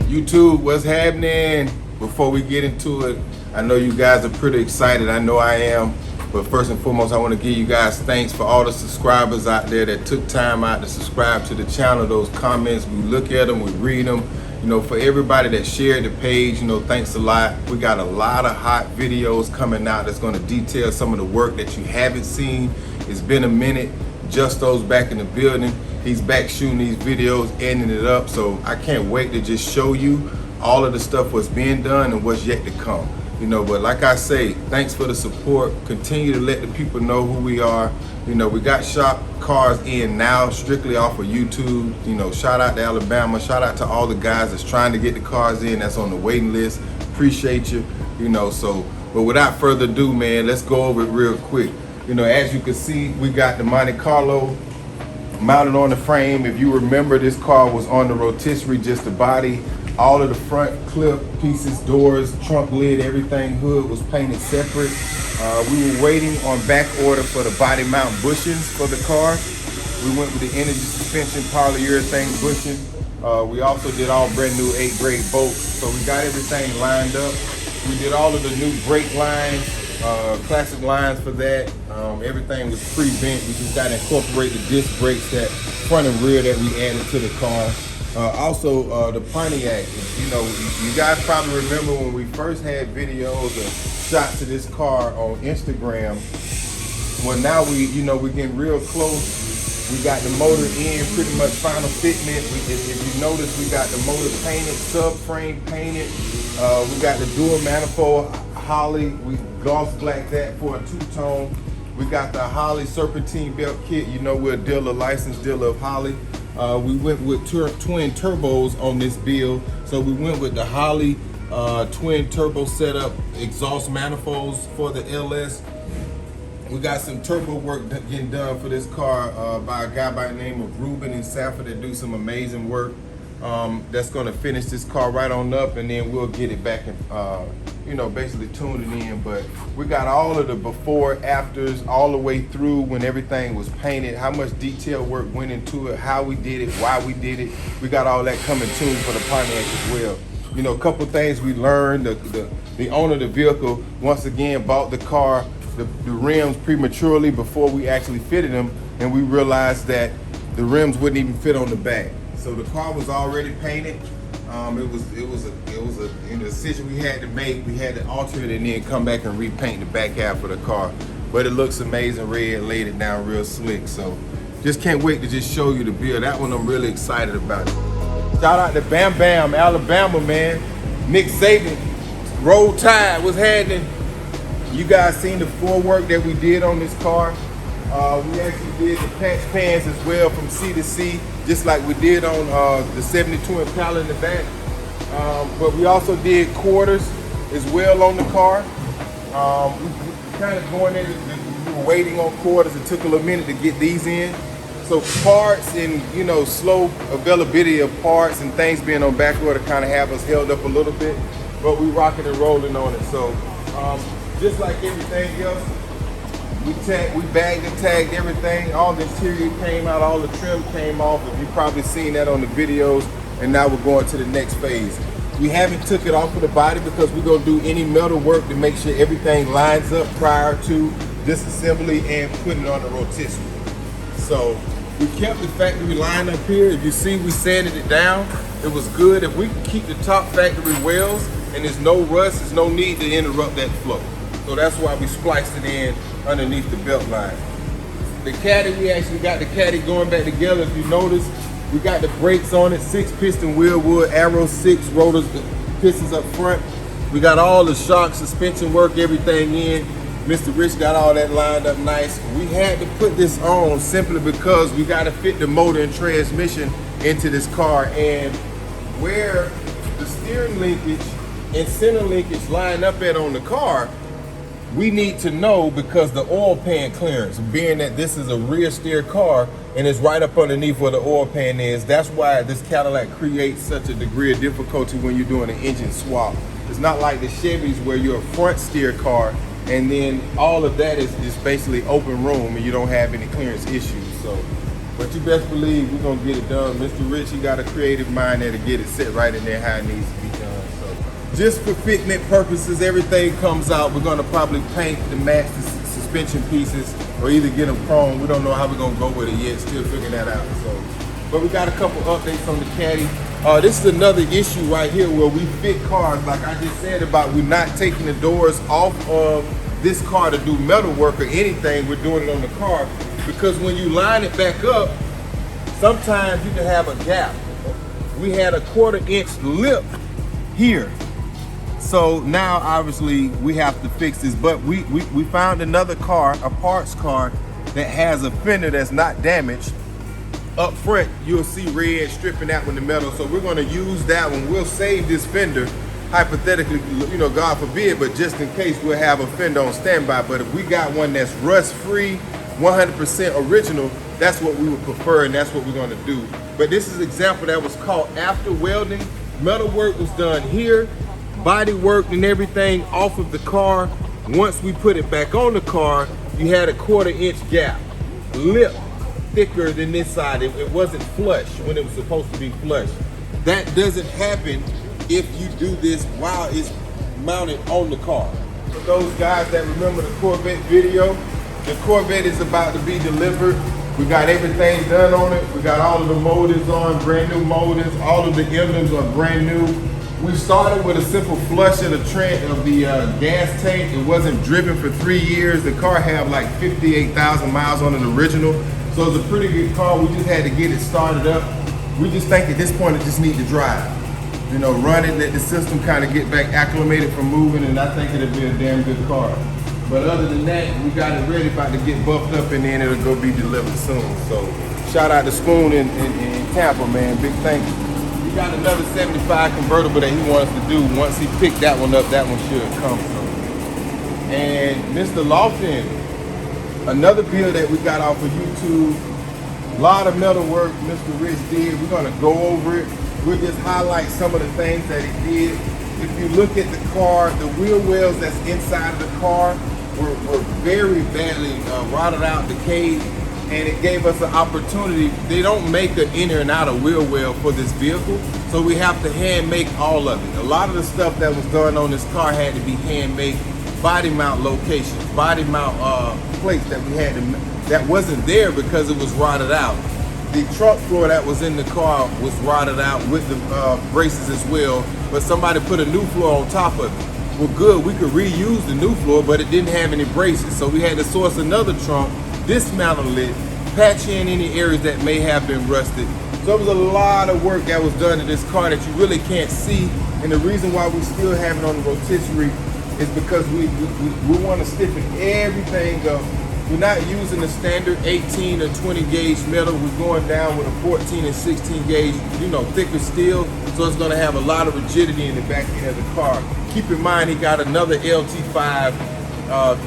YouTube, what's happening? Before we get into it, I know you guys are pretty excited. I know I am. But first and foremost, I want to give you guys thanks for all the subscribers out there that took time out to subscribe to the channel. Those comments, we look at them, we read them. You know, for everybody that shared the page, you know, thanks a lot. We got a lot of hot videos coming out that's going to detail some of the work that you haven't seen. It's been a minute. Justo's back in the building. He's back shooting these videos, ending it up. So I can't wait to just show you all of the stuff what's being done and what's yet to come. You know, but like I say, thanks for the support. Continue to let the people know who we are. You know, we got shop cars in now strictly off of YouTube. You know, shout out to Alabama. Shout out to all the guys that's trying to get the cars in, that's on the waiting list. Appreciate you. You know, so, but without further ado, man, let's go over it real quick. You know, as you can see, we got the Monte Carlo mounted on the frame. If you remember, this car was on the rotisserie, just the body. All of the front clip pieces, doors, trunk lid, everything, hood was painted separate. We were waiting on back order for the body mount bushings for the car. We went with the energy suspension polyurethane bushing. We also did all brand new 8 grade bolts. So we got everything lined up. We did all of the new brake lines, classic lines for that. Everything was pre-bent. We just got to incorporate the disc brakes, that front and rear that we added to the car. Also, the Pontiac, you know, you guys probably remember when we first had videos of shots of this car on Instagram. Well, now we're getting real close. We got the motor in, pretty much final fitment. If you notice, we got the motor painted, subframe painted. We got the dual manifold Holley. We gloss black that for a two-tone. We got the Holley serpentine belt kit. You know, we're a dealer, licensed dealer of Holley. We went with twin turbos on this build. So we went with the Holley twin turbo setup, exhaust manifolds for the LS. We got some turbo work getting done for this car by a guy by the name of Ruben in Sanford that do some amazing work. That's gonna finish this car right on up, and then we'll get it back and you know, basically tune it in. But we got all of the before, afters, all the way through when everything was painted, how much detail work went into it, how we did it, why we did it. We got all that coming tuned for the Pontiac as well. You know, a couple things we learned. The owner of the vehicle, once again, bought the car, the rims prematurely before we actually fitted them, and we realized that the rims wouldn't even fit on the back. So the car was already painted. It was a decision we had to make. We had to alter it and then come back and repaint the back half of the car. But it looks amazing red, laid it down real slick. So just can't wait to just show you the build. That one I'm really excited about. Shout out to Bam Bam, Alabama, man. Nick Saban, Roll Tide, what's happening? You guys seen the full work that we did on this car. We actually did the patch pans as well from C to C, just like we did on the 72 Impala in the back. But we also did quarters as well on the car. We kind of going in, we were waiting on quarters. It took a little minute to get these in. So parts and, you know, slow availability of parts and things being on back order kind of have us held up a little bit, but we rocking and rolling on it. So just like everything else, we bagged and tagged everything. All the interior came out, all the trim came off. You've probably seen that on the videos. And now we're going to the next phase. We haven't took it off of the body because we're gonna do any metal work to make sure everything lines up prior to disassembly and putting it on the rotisserie. So we kept the factory line up here. If you see, we sanded it down. It was good. If we can keep the top factory welds and there's no rust, there's no need to interrupt that flow. So that's why we spliced it in underneath the belt line. The caddy, we actually got the caddy going back together. If you notice, we got the brakes on it, 6-piston Wilwood, Arrow 6 rotors, pistons up front. We got all the shock, suspension work, everything in. Mr. Rich got all that lined up nice. We had to put this on simply because we got to fit the motor and transmission into this car, and where the steering linkage and center linkage line up at on the car, we need to know, because the oil pan clearance, being that this is a rear steer car and it's right up underneath where the oil pan is, that's why this Cadillac creates such a degree of difficulty when you're doing an engine swap. It's not like the Chevys where you're a front steer car and then all of that is just basically open room and you don't have any clearance issues. So But you best believe we're gonna get it done. Mr. Rich, he got a creative mind there to get it set right in there how it needs to be done. So just for fitment purposes, everything comes out. We're gonna probably paint to match the suspension pieces or either get them chrome. We don't know how we're gonna go with it yet, still figuring that out. So, but we got a couple updates on the Caddy. This is another issue right here where we fit cars, like I just said about we're not taking the doors off of this car to do metal work or anything. We're doing it on the car because when you line it back up, sometimes you can have a gap. We had a 1/4 inch lip here. So now obviously we have to fix this, but we found another car, a parts car that has a fender that's not damaged. Up front, you'll see red stripping out with the metal. So we're gonna use that one. We'll save this fender, hypothetically, you know, God forbid, but just in case we'll have a fender on standby. But if we got one that's rust-free, 100% original, that's what we would prefer and that's what we're gonna do. But this is an example that was caught after welding. Metal work was done here, body work and everything off of the car. Once we put it back on the car, you had a 1/4 inch gap. Lip thicker than this side. It wasn't flush when it was supposed to be flush. That doesn't happen if you do this while it's mounted on the car. For those guys that remember the Corvette video, the Corvette is about to be delivered. We got everything done on it. We got all of the motors on, brand new motors. All of the emblems are brand new. We started with a simple flush of the gas tank. It wasn't driven for 3 years. The car had like 58,000 miles on an original. So it's a pretty good car. We just had to get it started up. We just think at this point it just needs to drive. You know, run it, let the system kind of get back acclimated from moving, and I think it'll be a damn good car. But other than that, we got it ready, about to get buffed up, and then it'll go be delivered soon. So shout out to Spoon in Tampa, man. Big thank you. We got another 75 convertible that he wants to do. Once he picked that one up, that one should come. So. And Mr. Lofton, another build that we got off of YouTube. A lot of metal work Mr. Rich did. We're gonna go over it. We'll just highlight some of the things that he did. If you look at the car, the wheel wells that's inside of the car were very badly rotted out, decayed, and it gave us an opportunity. They don't make an inner and outer wheel well for this vehicle, so we have to hand make all of it. A lot of the stuff that was done on this car had to be hand made. Body mount locations, body mount plates that we had that wasn't there because it was rotted out. The trunk floor that was in the car was rotted out with the braces as well, but somebody put a new floor on top of it. Well, good, we could reuse the new floor, but it didn't have any braces, so we had to source another trunk, dismantle it, patch in any areas that may have been rusted. So it was a lot of work that was done to this car that you really can't see, and the reason why we still have it on the rotisserie is because we want to stiffen everything up. We're not using the standard 18 or 20 gauge metal. We're going down with a 14 and 16 gauge, you know, thicker steel. So it's going to have a lot of rigidity in the back end of the car. Keep in mind, he got another LT5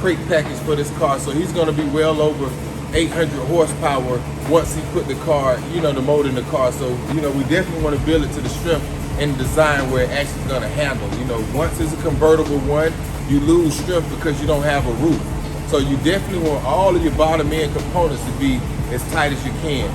crate package for this car. So he's going to be well over 800 horsepower once he put the car, you know, the motor in the car. So, you know, we definitely want to build it to the strength and design where it actually is going to handle. You know, once it's a convertible one, you lose strength because you don't have a roof. So you definitely want all of your bottom end components to be as tight as you can.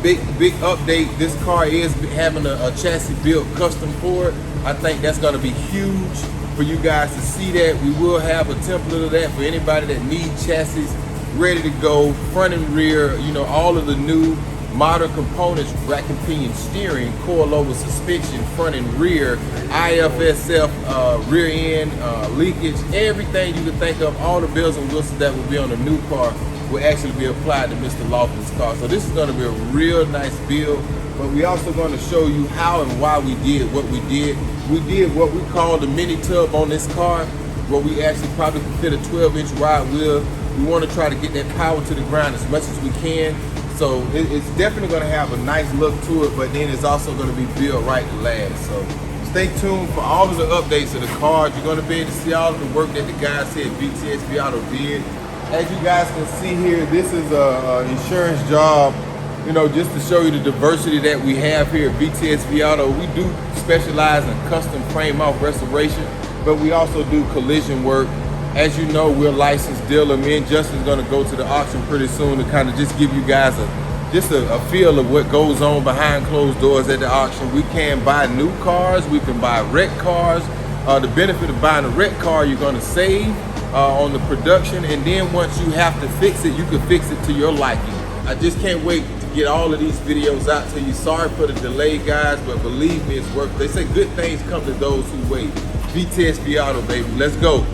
Big update, this car is having a chassis built custom for it. I think that's gonna be huge for you guys to see that. We will have a template of that for anybody that needs chassis ready to go, front and rear, you know, all of the new modern components, rack and pinion steering, coilover suspension, front and rear, IFSF, rear end, leakage, everything you can think of, all the bells and whistles that will be on the new car will actually be applied to Mr. Lofton's car. So this is going to be a real nice build, but we also going to show you how and why we did what we did. We did what we call the mini tub on this car, where we actually probably can fit a 12-inch wide wheel. We want to try to get that power to the ground as much as we can. So it's definitely going to have a nice look to it, but then it's also going to be built right to last. So stay tuned for all of the updates of the car. You're going to be able to see all of the work that the guys here at VTSV Auto did. As you guys can see here, this is an insurance job, you know, just to show you the diversity that we have here at VTSV Auto. We do specialize in custom frame-off restoration, but we also do collision work. As you know, we're a licensed dealer. Me and Justin's gonna go to the auction pretty soon to kind of just give you guys just a feel of what goes on behind closed doors at the auction. We can buy new cars, we can buy wrecked cars. The benefit of buying a wrecked car, you're gonna save on the production, and then once you have to fix it, you can fix it to your liking. I just can't wait to get all of these videos out to you. Sorry for the delay, guys, but believe me, it's worth it. They say good things come to those who wait. VTSV Auto, baby, let's go.